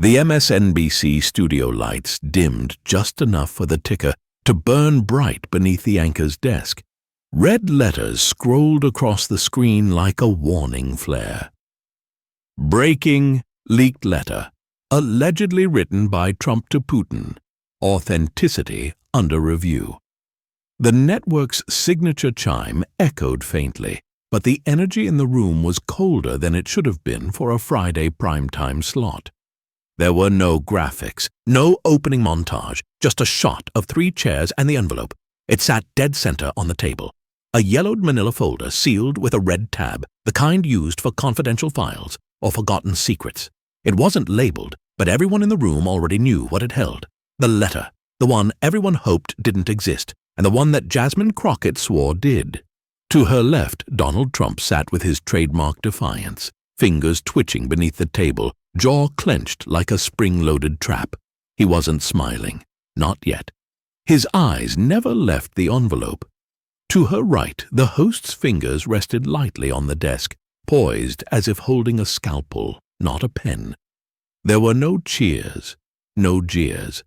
The MSNBC studio lights dimmed just enough for the ticker to burn bright beneath the anchor's desk. Red letters scrolled across the screen like a warning flare. Breaking leaked letter, allegedly written by Trump to Putin. Authenticity under review. The network's signature chime echoed faintly, but the energy in the room was colder than it should have been for a Friday primetime slot. There were no graphics, no opening montage, just a shot of 3 chairs and the envelope. It sat dead center on the table. A yellowed manila folder sealed with a red tab, the kind used for confidential files or forgotten secrets. It wasn't labeled, but everyone in the room already knew what it held. The letter, the one everyone hoped didn't exist, and the one that Jasmine Crockett swore did. To her left, Donald Trump sat with his trademark defiance, fingers twitching beneath the table, jaw clenched like a spring-loaded trap. He wasn't smiling. Not yet. His eyes never left the envelope. To her right, the host's fingers rested lightly on the desk, poised as if holding a scalpel, not a pen. There were no cheers, no jeers,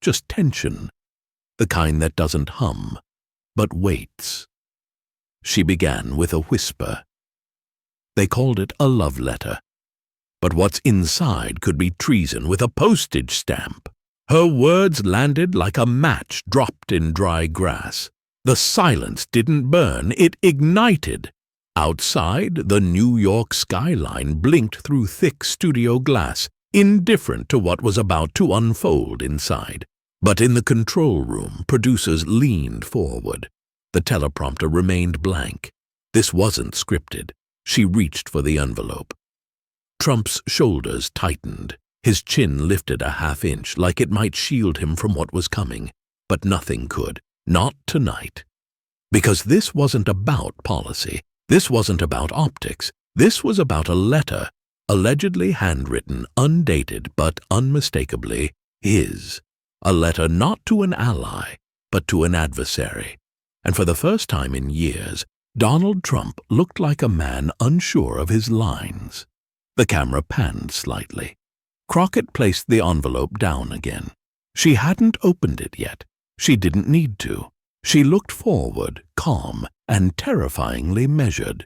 just tension, the kind that doesn't hum, but waits. She began with a whisper. They called it a love letter. But what's inside could be treason with a postage stamp. Her words landed like a match dropped in dry grass. The silence didn't burn, it ignited. Outside, the New York skyline blinked through thick studio glass, indifferent to what was about to unfold inside. But in the control room, producers leaned forward. The teleprompter remained blank. This wasn't scripted. She reached for the envelope. Trump's shoulders tightened. His chin lifted a half-inch, like it might shield him from what was coming. But nothing could. Not tonight. Because this wasn't about policy. This wasn't about optics. This was about a letter, allegedly handwritten, undated, but unmistakably his. A letter not to an ally, but to an adversary. And for the first time in years, Donald Trump looked like a man unsure of his lines. The camera panned slightly. Crockett placed the envelope down again. She hadn't opened it yet. She didn't need to. She looked forward, calm and terrifyingly measured.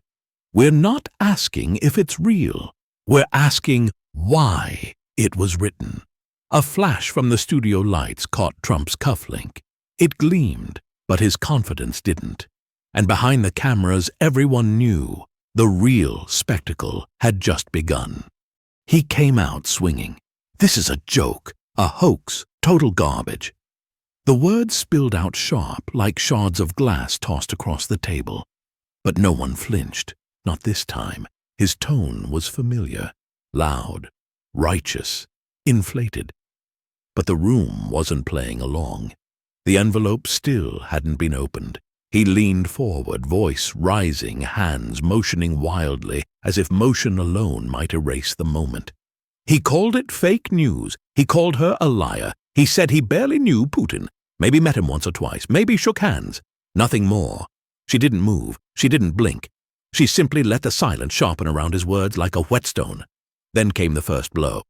We're not asking if it's real. We're asking why it was written. A flash from the studio lights caught Trump's cufflink. It gleamed, but his confidence didn't. And behind the cameras, everyone knew the real spectacle had just begun. He came out swinging. This is a joke, a hoax, total garbage. The words spilled out sharp, like shards of glass tossed across the table. But no one flinched, not this time. His tone was familiar, loud, righteous, inflated. But the room wasn't playing along. The envelope still hadn't been opened. He leaned forward, voice rising, hands motioning wildly, as if motion alone might erase the moment. He called it fake news. He called her a liar. He said he barely knew Putin. Maybe met him once or twice. Maybe shook hands. Nothing more. She didn't move. She didn't blink. She simply let the silence sharpen around his words like a whetstone. Then came the first blow.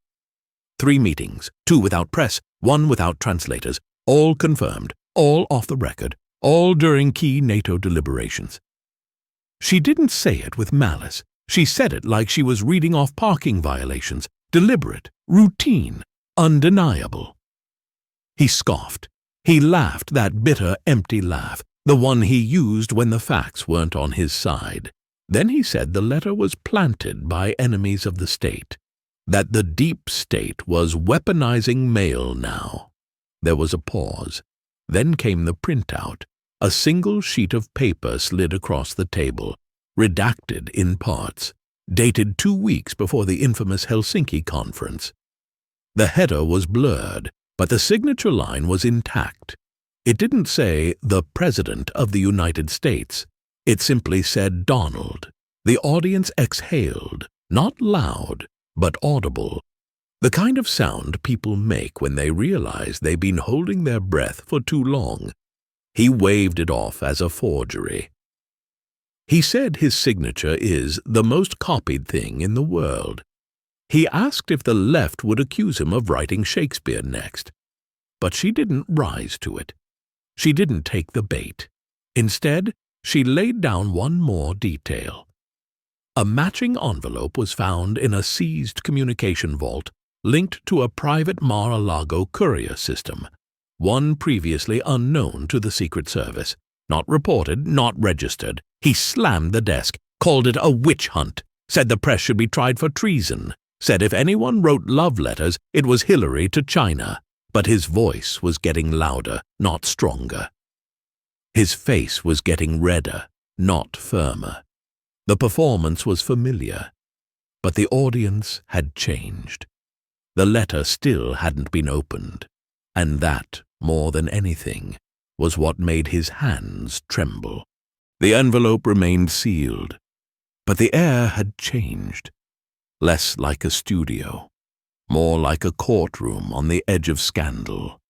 3 meetings, 2 without press, 1 without translators, all confirmed, all off the record, all during key NATO deliberations. She didn't say it with malice. She said it like she was reading off parking violations, deliberate, routine, undeniable. He scoffed. He laughed, that bitter, empty laugh, the one he used when the facts weren't on his side. Then he said the letter was planted by enemies of the state, that the deep state was weaponizing mail now. There was a pause. Then came the printout. A single sheet of paper slid across the table, redacted in parts, dated 2 weeks before the infamous Helsinki conference. The header was blurred, but the signature line was intact. It didn't say, "The President of the United States." It simply said, "Donald." The audience exhaled, not loud, but audible. The kind of sound people make when they realize they've been holding their breath for too long. He waved it off as a forgery. He said his signature is the most copied thing in the world. He asked if the left would accuse him of writing Shakespeare next. But she didn't rise to it. She didn't take the bait. Instead, she laid down one more detail. A matching envelope was found in a seized communication vault linked to a private Mar-a-Lago courier system, one previously unknown to the Secret Service. Not reported, not registered. He slammed the desk, called it a witch hunt, said the press should be tried for treason, said if anyone wrote love letters, it was Hillary to China. But his voice was getting louder, not stronger. His face was getting redder, not firmer. The performance was familiar, but the audience had changed. The letter still hadn't been opened, and that, more than anything, was what made his hands tremble. The envelope remained sealed, but the air had changed. Less like a studio, more like a courtroom on the edge of scandal.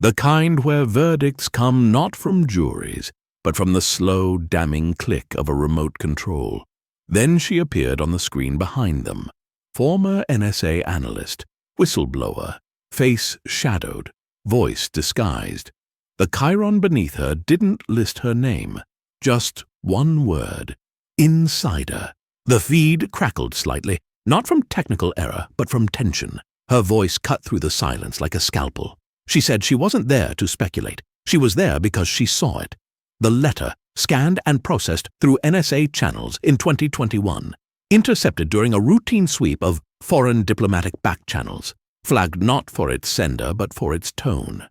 The kind where verdicts come not from juries, but from the slow, damning click of a remote control. Then she appeared on the screen behind them, former NSA analyst, whistleblower, face shadowed, voice disguised. The chyron beneath her didn't list her name, just one word, insider. The feed crackled slightly, not from technical error, but from tension. Her voice cut through the silence like a scalpel. She said she wasn't there to speculate. She was there because she saw it. The letter, scanned and processed through NSA channels in 2021, intercepted during a routine sweep of foreign diplomatic back channels, flagged not for its sender but for its tone.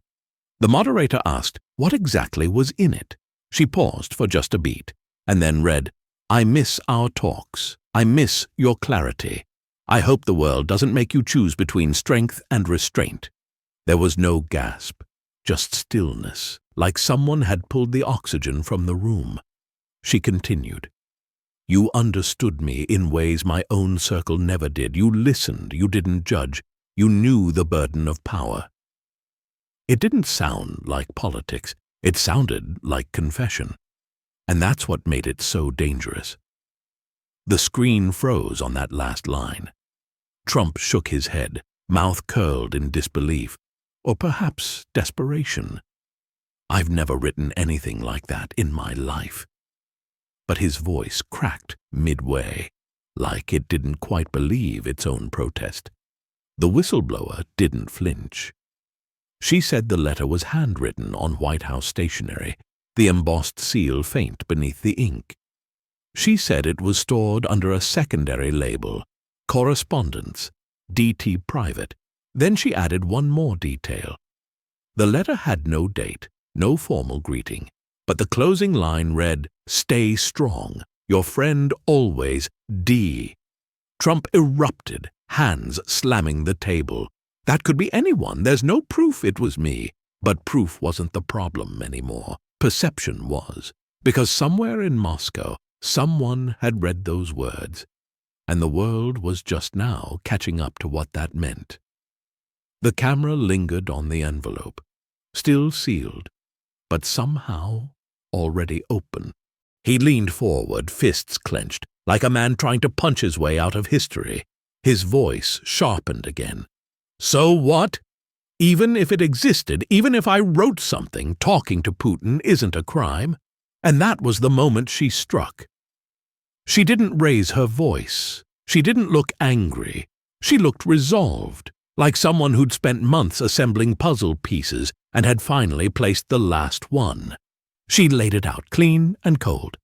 The moderator asked what exactly was in it. She paused for just a beat, and then read, "I miss our talks. I miss your clarity. I hope the world doesn't make you choose between strength and restraint." There was no gasp, just stillness, like someone had pulled the oxygen from the room. She continued, "You understood me in ways my own circle never did. You listened, you didn't judge. You knew the burden of power." It didn't sound like politics. It sounded like confession. And that's what made it so dangerous. The screen froze on that last line. Trump shook his head, mouth curled in disbelief, or perhaps desperation. I've never written anything like that in my life. But his voice cracked midway, like it didn't quite believe its own protest. The whistleblower didn't flinch. She said the letter was handwritten on White House stationery, the embossed seal faint beneath the ink. She said it was stored under a secondary label, correspondence, DT private. Then she added one more detail. The letter had no date, no formal greeting, but the closing line read, "Stay strong, your friend always, D." Trump erupted, hands slamming the table. That could be anyone. There's no proof it was me. But proof wasn't the problem anymore. Perception was, because somewhere in Moscow, someone had read those words, and the world was just now catching up to what that meant. The camera lingered on the envelope, still sealed, but somehow already open. He leaned forward, fists clenched, like a man trying to punch his way out of history. His voice sharpened again. "So what? Even if it existed, even if I wrote something, talking to Putin isn't a crime." And that was the moment she struck. She didn't raise her voice. She didn't look angry. She looked resolved, like someone who'd spent months assembling puzzle pieces and had finally placed the last one. She laid it out clean and cold.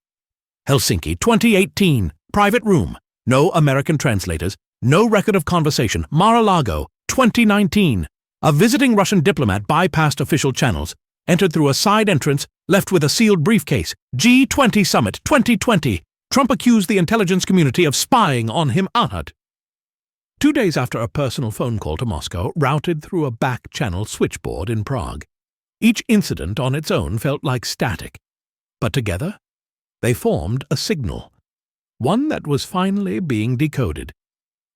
"Helsinki, 2018, private room, no American translators, no record of conversation. Mar-a-Lago, 2019. A visiting Russian diplomat bypassed official channels, entered through a side entrance, left with a sealed briefcase. G20 Summit, 2020. Trump accused the intelligence community of spying on him." 2 days after a personal phone call to Moscow, routed through a back-channel switchboard in Prague. Each incident on its own felt like static, but together they formed a signal, one that was finally being decoded.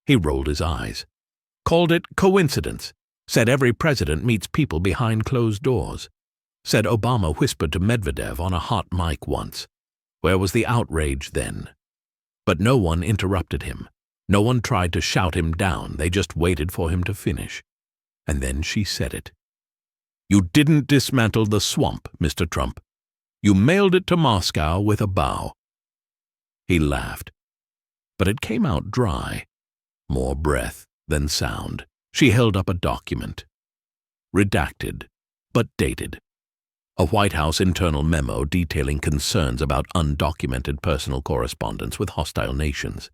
He rolled his eyes, called it coincidence, said every president meets people behind closed doors, said Obama whispered to Medvedev on a hot mic once. Where was the outrage then? But no one interrupted him. No one tried to shout him down, they just waited for him to finish. And then she said it. "You didn't dismantle the swamp, Mr. Trump. You mailed it to Moscow with a bow." He laughed, but it came out dry. More breath than sound. She held up a document. Redacted, but dated. A White House internal memo detailing concerns about undocumented personal correspondence with hostile nations.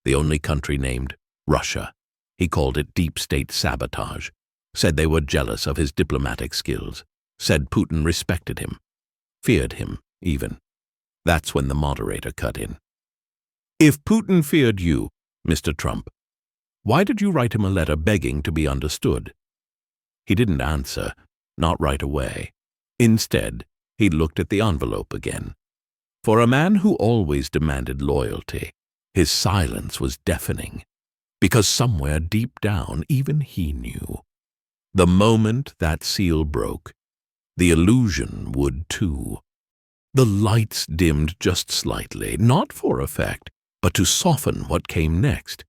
The only country named Russia. He called it deep state sabotage. Said they were jealous of his diplomatic skills. Said Putin respected him. Feared him, even. That's when the moderator cut in. "If Putin feared you, Mr. Trump, why did you write him a letter begging to be understood?" He didn't answer, not right away. Instead, he looked at the envelope again. For a man who always demanded loyalty, his silence was deafening, because somewhere deep down even he knew. The moment that seal broke, the illusion would too. The lights dimmed just slightly, not for effect, but to soften what came next.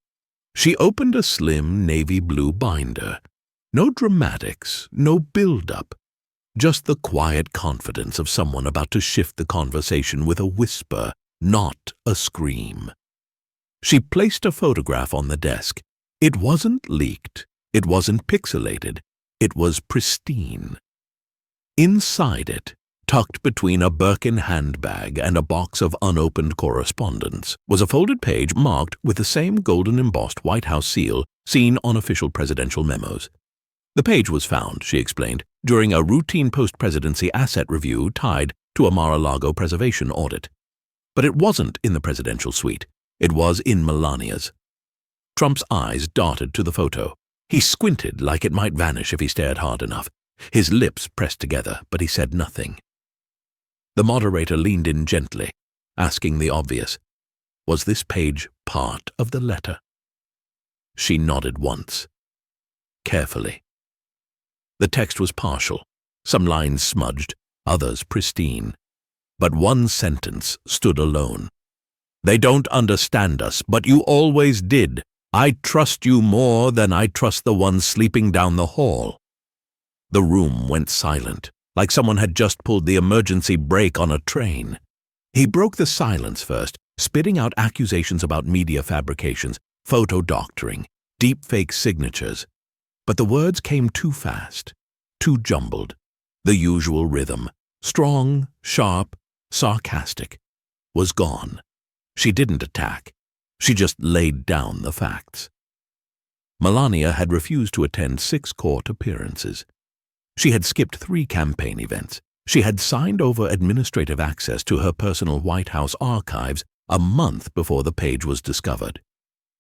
She opened a slim navy blue binder. No dramatics, no build-up. Just the quiet confidence of someone about to shift the conversation with a whisper, not a scream. She placed a photograph on the desk. It wasn't leaked. It wasn't pixelated. It was pristine. Inside it, tucked between a Birkin handbag and a box of unopened correspondence, was a folded page marked with the same golden embossed White House seal seen on official presidential memos. The page was found, she explained, during a routine post-presidency asset review tied to a Mar-a-Lago preservation audit. But it wasn't in the presidential suite. It was in Melania's. Trump's eyes darted to the photo. He squinted like it might vanish if he stared hard enough. His lips pressed together, but he said nothing. The moderator leaned in gently, asking the obvious. Was this page part of the letter? She nodded once. Carefully. The text was partial, some lines smudged, others pristine. But one sentence stood alone. "They don't understand us, but you always did. I trust you more than I trust the one sleeping down the hall." The room went silent, like someone had just pulled the emergency brake on a train. He broke the silence first, spitting out accusations about media fabrications, photo doctoring, deepfake signatures. But the words came too fast, too jumbled. The usual rhythm, strong, sharp, sarcastic, was gone. She didn't attack. She just laid down the facts. Melania had refused to attend 6 court appearances. She had skipped 3 campaign events. She had signed over administrative access to her personal White House archives a month before the page was discovered.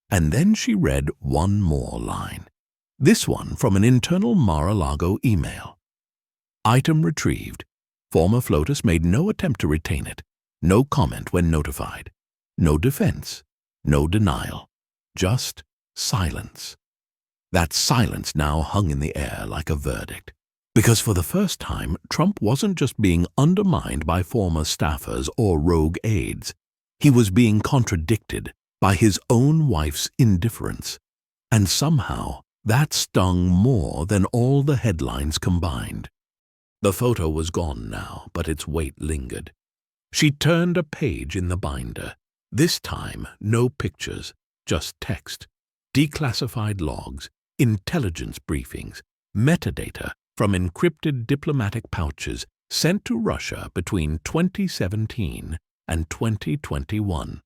And then she read one more line. This one from an internal Mar-a-Lago email. Item retrieved. Former FLOTUS made no attempt to retain it. No comment when notified. No defense. No denial. Just silence. That silence now hung in the air like a verdict. Because for the first time, Trump wasn't just being undermined by former staffers or rogue aides. He was being contradicted by his own wife's indifference. And somehow, that stung more than all the headlines combined. The photo was gone now, but its weight lingered. She turned a page in the binder. This time, no pictures, just text, declassified logs, intelligence briefings, metadata from encrypted diplomatic pouches sent to Russia between 2017 and 2021.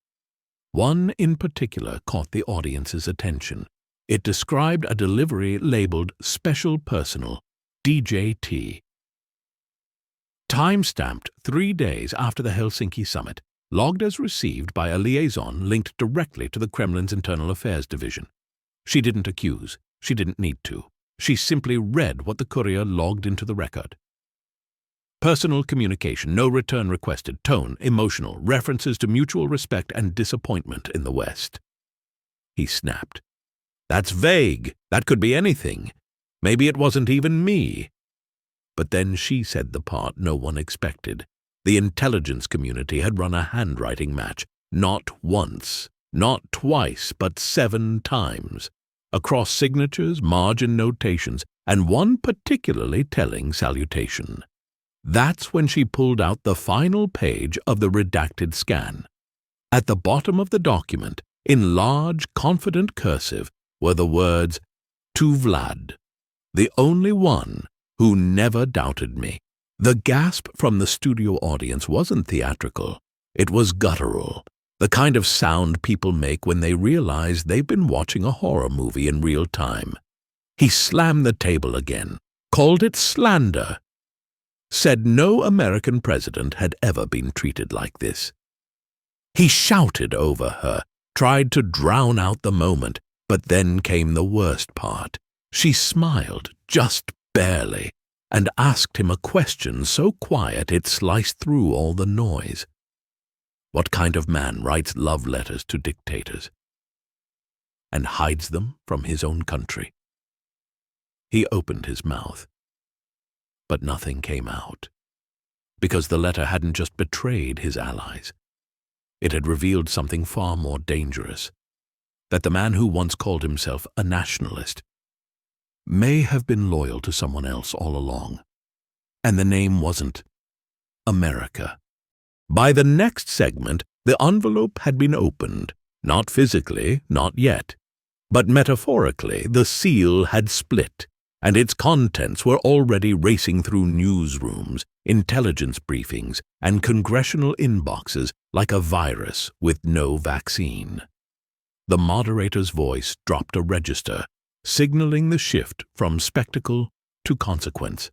One in particular caught the audience's attention. It described a delivery labeled Special Personal, DJT. Time-stamped 3 days after the Helsinki summit, logged as received by a liaison linked directly to the Kremlin's Internal Affairs Division. She didn't accuse. She didn't need to. She simply read what the courier logged into the record. Personal communication, no return requested, tone, emotional, references to mutual respect and disappointment in the West. He snapped. That's vague. That could be anything. Maybe it wasn't even me. But then she said the part no one expected. The intelligence community had run a handwriting match, not once, Not twice, but 7 times, across signatures, margin notations, and one particularly telling salutation. That's when she pulled out the final page of the redacted scan. At the bottom of the document, in large, confident cursive, were the words, "To Vlad, the only one who never doubted me." The gasp from the studio audience wasn't theatrical. It was guttural, the kind of sound people make when they realize they've been watching a horror movie in real time. He slammed the table again, called it slander, said no American president had ever been treated like this. He shouted over her, tried to drown out the moment, but then came the worst part. She smiled, just barely, and asked him a question so quiet it sliced through all the noise. What kind of man writes love letters to dictators and hides them from his own country? He opened his mouth, but nothing came out, because the letter hadn't just betrayed his allies. It had revealed something far more dangerous, that the man who once called himself a nationalist may have been loyal to someone else all along, and the name wasn't America. By the next segment, the envelope had been opened, not physically, not yet, but metaphorically the seal had split, and its contents were already racing through newsrooms, intelligence briefings, and congressional inboxes like a virus with no vaccine. The moderator's voice dropped a register, signaling the shift from spectacle to consequence.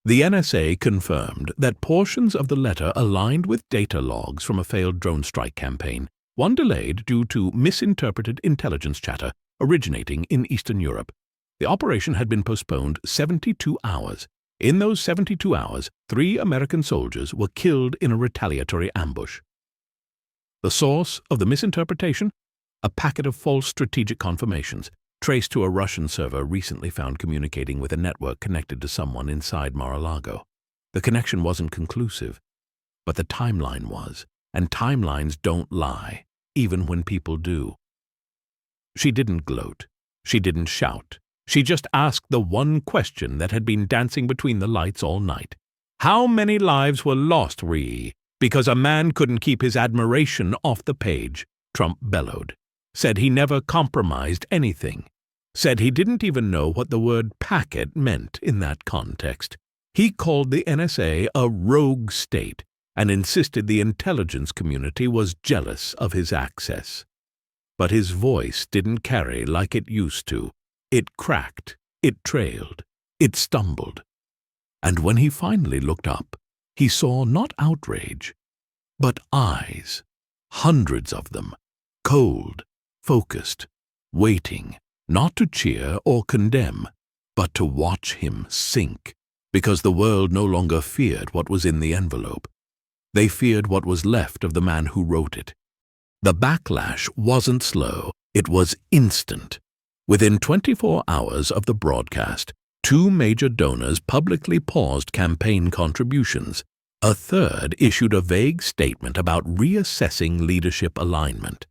The NSA confirmed that portions of the letter aligned with data logs from a failed drone strike campaign, one delayed due to misinterpreted intelligence chatter originating in Eastern Europe. The operation had been postponed 72 hours. In those 72 hours, 3 American soldiers were killed in a retaliatory ambush. The source of the misinterpretation? A packet of false strategic confirmations, traced to a Russian server recently found communicating with a network connected to someone inside Mar-a-Lago. The connection wasn't conclusive, but the timeline was, and timelines don't lie, even when people do. She didn't gloat. She didn't shout. She just asked the one question that had been dancing between the lights all night. How many lives were lost, because a man couldn't keep his admiration off the page? Trump bellowed. Said he never compromised anything. Said he didn't even know what the word packet meant in that context. He called the NSA a rogue state and insisted the intelligence community was jealous of his access. But his voice didn't carry like it used to. It cracked, it trailed, it stumbled. And when he finally looked up, he saw not outrage, but eyes, hundreds of them, cold, focused, waiting, not to cheer or condemn, but to watch him sink, because the world no longer feared what was in the envelope. They feared what was left of the man who wrote it. The backlash wasn't slow, it was instant. Within 24 hours of the broadcast, 2 major donors publicly paused campaign contributions. A third issued a vague statement about reassessing leadership alignment.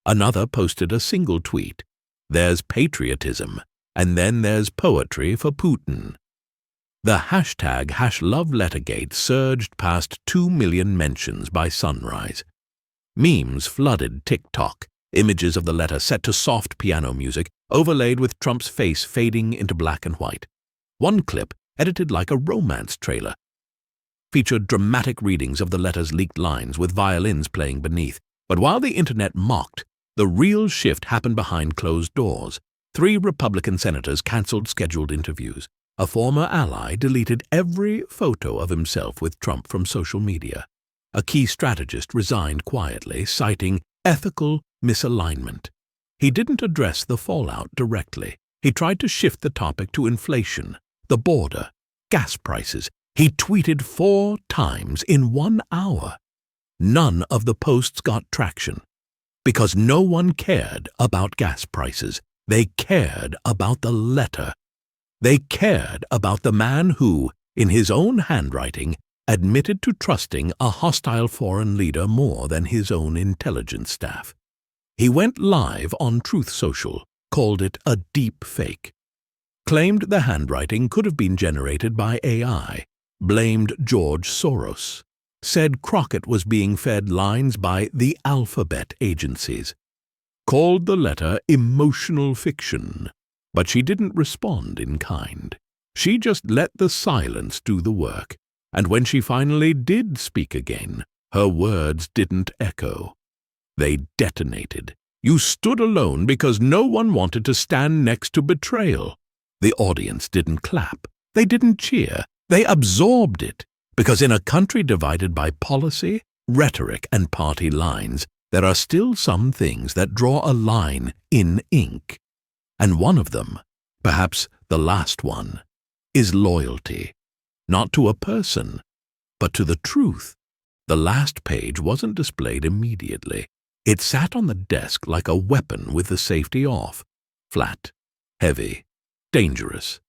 Another posted a single tweet. There's patriotism, and then there's poetry for Putin. The hashtag #LoveLettergate surged past 2 million mentions by sunrise. Memes flooded TikTok, images of the letter set to soft piano music, overlaid with Trump's face fading into black and white. One clip, edited like a romance trailer, featured dramatic readings of the letter's leaked lines with violins playing beneath. But while the internet mocked, the real shift happened behind closed doors. 3 Republican senators canceled scheduled interviews. A former ally deleted every photo of himself with Trump from social media. A key strategist resigned quietly, citing ethical misalignment. He didn't address the fallout directly. He tried to shift the topic to inflation, the border, gas prices. He tweeted 4 times in 1 hour. None of the posts got traction, because no one cared about gas prices. They cared about the letter. They cared about the man who, in his own handwriting, admitted to trusting a hostile foreign leader more than his own intelligence staff. He went live on Truth Social, called it a deep fake, claimed the handwriting could have been generated by AI, blamed George Soros, said Crockett was being fed lines by the alphabet agencies, called the letter emotional fiction, but she didn't respond in kind. She just let the silence do the work, and when she finally did speak again, her words didn't echo. They detonated. You stood alone because no one wanted to stand next to betrayal. The audience didn't clap. They didn't cheer. They absorbed it, because in a country divided by policy, rhetoric, and party lines, there are still some things that draw a line in ink. And one of them, perhaps the last one, is loyalty. Not to a person, but to the truth. The last page wasn't displayed immediately. It sat on the desk like a weapon with the safety off. Flat, heavy, dangerous.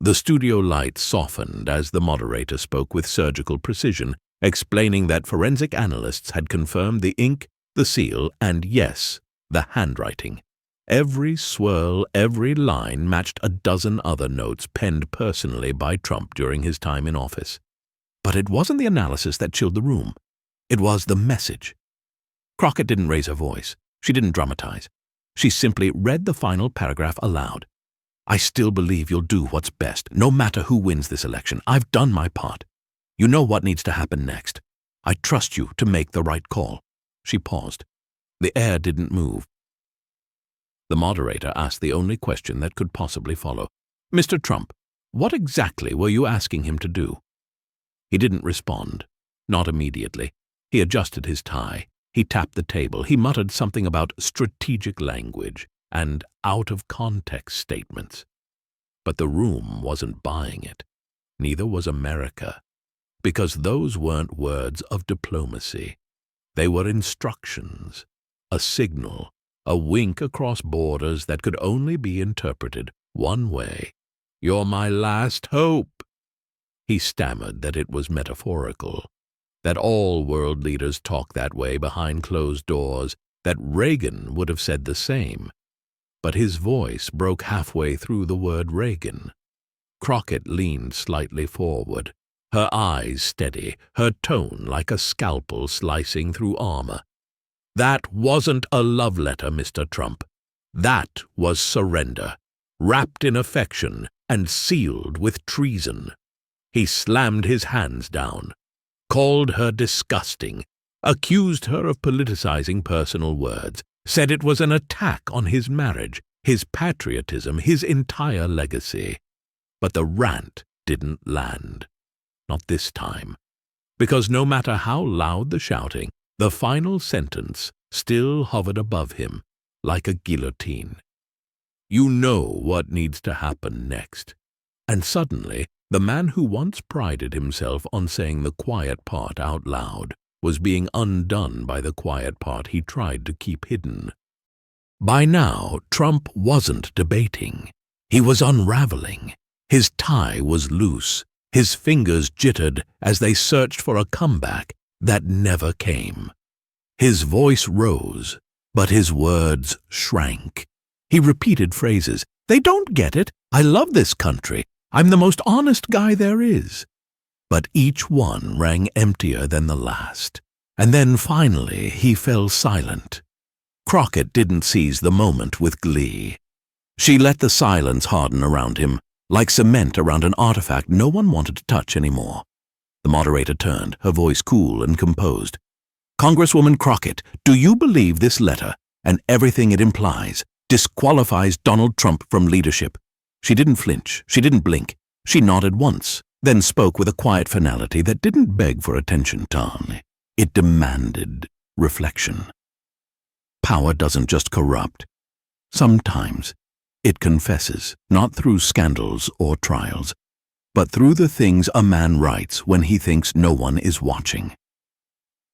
The studio lights softened as the moderator spoke with surgical precision, explaining that forensic analysts had confirmed the ink, the seal, and yes, the handwriting. Every swirl, every line matched a dozen other notes penned personally by Trump during his time in office. But it wasn't the analysis that chilled the room. It was the message. Crockett didn't raise her voice. She didn't dramatize. She simply read the final paragraph aloud. I still believe you'll do what's best, no matter who wins this election. I've done my part. You know what needs to happen next. I trust you to make the right call. She paused. The air didn't move. The moderator asked the only question that could possibly follow. Mr. Trump, what exactly were you asking him to do? He didn't respond. Not immediately. He adjusted his tie. He tapped the table. He muttered something about strategic language and out-of-context statements. But the room wasn't buying it. Neither was America. Because those weren't words of diplomacy. They were instructions, a signal, a wink across borders that could only be interpreted one way. You're my last hope. He stammered that it was metaphorical, that all world leaders talk that way behind closed doors, that Reagan would have said the same. But his voice broke halfway through the word Reagan. Crockett leaned slightly forward, her eyes steady, her tone like a scalpel slicing through armor. That wasn't a love letter, Mr. Trump. That was surrender, wrapped in affection and sealed with treason. He slammed his hands down, called her disgusting, accused her of politicizing personal words, said it was an attack on his marriage, his patriotism, his entire legacy. But the rant didn't land. Not this time. Because no matter how loud the shouting, the final sentence still hovered above him, like a guillotine. You know what needs to happen next. And suddenly, the man who once prided himself on saying the quiet part out loud was being undone by the quiet part he tried to keep hidden. By now, Trump wasn't debating. He was unraveling. His tie was loose. His fingers jittered as they searched for a comeback that never came. His voice rose, but his words shrank. He repeated phrases. They don't get it. I love this country. I'm the most honest guy there is. But each one rang emptier than the last. And then finally he fell silent. Crockett didn't seize the moment with glee. She let the silence harden around him, like cement around an artifact no one wanted to touch anymore. The moderator turned, her voice cool and composed. Congresswoman Crockett, do you believe this letter, and everything it implies, disqualifies Donald Trump from leadership? She didn't flinch. She didn't blink. She nodded once, then spoke with a quiet finality that didn't beg for attention, Tom. It demanded reflection. Power doesn't just corrupt. Sometimes it confesses, not through scandals or trials, but through the things a man writes when he thinks no one is watching.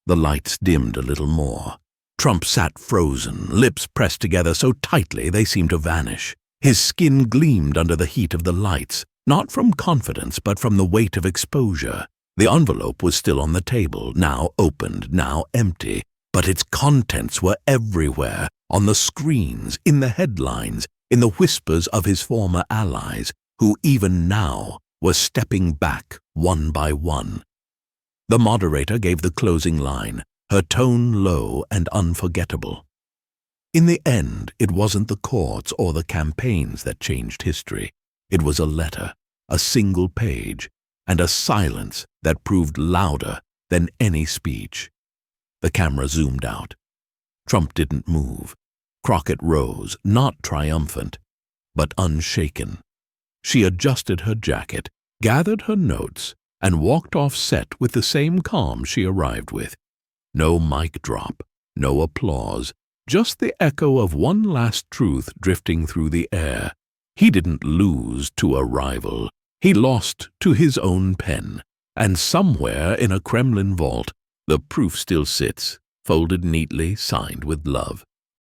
The lights dimmed a little more. Trump sat frozen, lips pressed together so tightly they seemed to vanish. His skin gleamed under the heat of the lights, not from confidence but from the weight of exposure. The envelope was still on the table, now opened, now empty, but its contents were everywhere, On the screens, in the headlines, in the whispers of his former allies, who even now were stepping back one by one. The moderator gave the closing line, her tone low and unforgettable. In the end, it wasn't the courts or the campaigns that changed history. It was a letter, a single page, and a silence that proved louder than any speech. The camera zoomed out. Trump didn't move. Crockett rose, not triumphant, but unshaken. She adjusted her jacket, gathered her notes, and walked off set with the same calm she arrived with. No mic drop, no applause, just the echo of one last truth drifting through the air. He didn't lose to a rival. He lost to his own pen. And somewhere in a Kremlin vault, the proof still sits, folded neatly, signed with love.